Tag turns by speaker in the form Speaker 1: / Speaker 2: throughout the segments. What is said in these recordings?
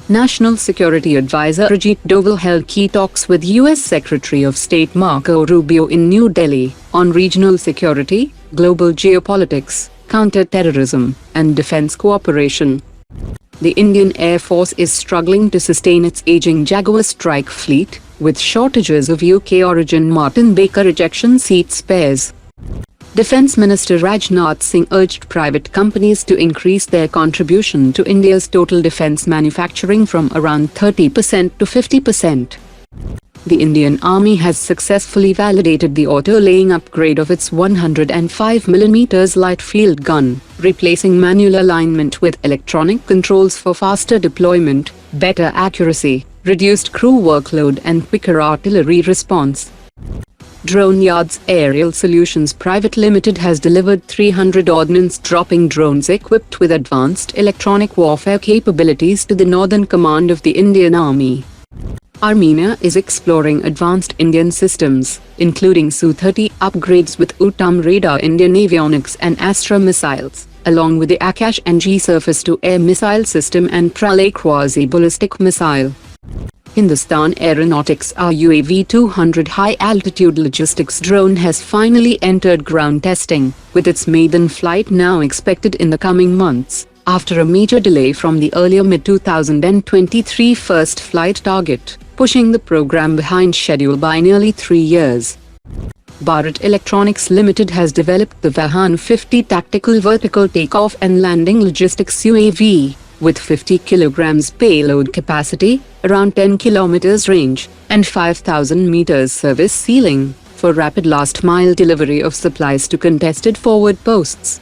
Speaker 1: National Security Advisor Ajit Doval held key talks with U.S. Secretary of State Marco Rubio in New Delhi on regional security, global geopolitics, counter-terrorism, and defense cooperation. The Indian Air Force is struggling to sustain its aging Jaguar strike fleet, with shortages of UK-origin Martin Baker ejection seat spares. Defence Minister Rajnath Singh urged private companies to increase their contribution to India's total defence manufacturing from around 30% to 50%. The Indian Army has successfully validated the auto-laying upgrade of its 105mm light field gun, replacing manual alignment with electronic controls for faster deployment, better accuracy, reduced crew workload and quicker artillery response. DroneYards Aerial Solutions Private Limited has delivered 300 ordnance-dropping drones equipped with advanced electronic warfare capabilities to the Northern Command of the Indian Army. Armenia is exploring advanced Indian systems, including Su-30 upgrades with UTAM radar, Indian avionics and Astra missiles, along with the Akash-NG surface-to-air missile system and Pralay quasi-ballistic missile. Hindustan Aeronautics UAV-200 high-altitude logistics drone has finally entered ground testing, with its maiden flight now expected in the coming months, after a major delay from the earlier mid-2023 first flight target, pushing the program behind schedule by nearly 3 years. Bharat Electronics Limited has developed the Vahan 50 tactical vertical takeoff and landing logistics UAV, with 50 kilograms payload capacity, around 10 kilometers range, and 5,000 meters service ceiling, for rapid last-mile delivery of supplies to contested forward posts.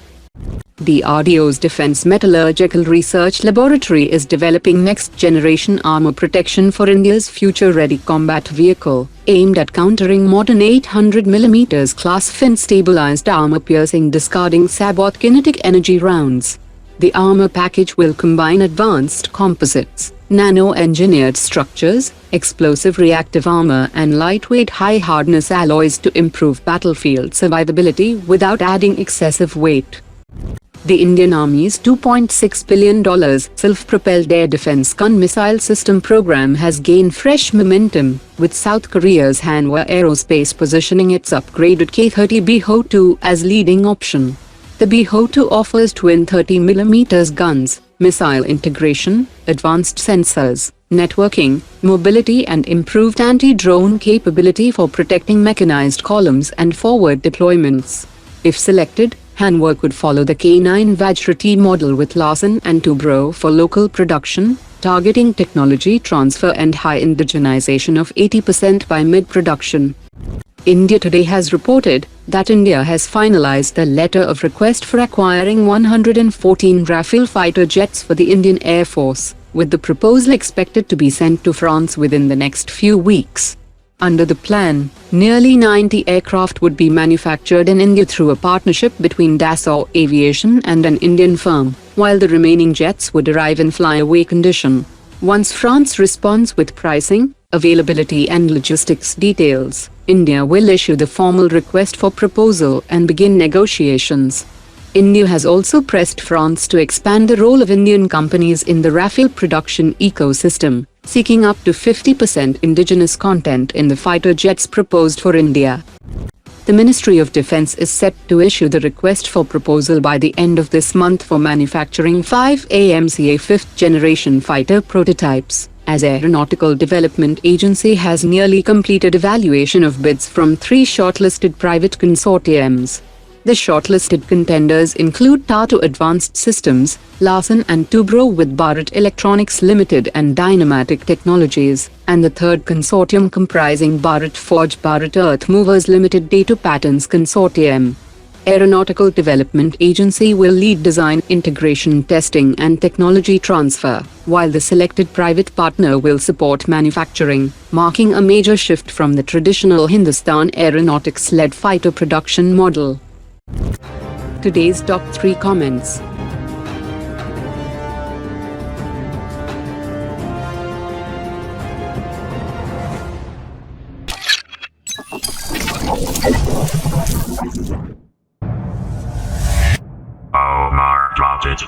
Speaker 1: DRDO's Defense Metallurgical Research Laboratory is developing next-generation armor protection for India's future-ready combat vehicle, aimed at countering modern 800mm class fin-stabilized armor-piercing discarding sabot kinetic energy rounds. The armor package will combine advanced composites, nano-engineered structures, explosive reactive armor and lightweight high-hardness alloys to improve battlefield survivability without adding excessive weight. The Indian Army's $2.6 billion self-propelled air defense gun missile system program has gained fresh momentum, with South Korea's Hanwha Aerospace positioning its upgraded K30 Biho-II as leading option. The Biho-II offers twin 30mm guns, missile integration, advanced sensors, networking, mobility and improved anti-drone capability for protecting mechanized columns and forward deployments. If selected, Hanwha could follow the K9 Vajra-T model with Larsen and Toubro for local production, targeting technology transfer and high indigenization of 80% by mid-production. India Today has reported that India has finalized the letter of request for acquiring 114 Rafale fighter jets for the Indian Air Force, with the proposal expected to be sent to France within the next few weeks. Under the plan, nearly 90 aircraft would be manufactured in India through a partnership between Dassault Aviation and an Indian firm, while the remaining jets would arrive in flyaway condition. Once France responds with pricing, availability and logistics details, India will issue the formal request for proposal and begin negotiations. India has also pressed France to expand the role of Indian companies in the Rafale production ecosystem, seeking up to 50% indigenous content in the fighter jets proposed for India. The Ministry of Defence is set to issue the request for proposal by the end of this month for manufacturing 5 AMCA 5th-generation fighter prototypes, as Aeronautical Development Agency has nearly completed evaluation of bids from 3 shortlisted private consortiums. The shortlisted contenders include Tata Advanced Systems, Larsen and Toubro with Bharat Electronics Limited and Dynamatic Technologies, and the third consortium comprising Bharat Forge Bharat Earth Movers Limited Data Patterns Consortium. Aeronautical Development Agency will lead design, integration testing and technology transfer, while the selected private partner will support manufacturing, marking a major shift from the traditional Hindustan Aeronautics-led fighter production model. Today's top 3 comments.
Speaker 2: Omar dropped it.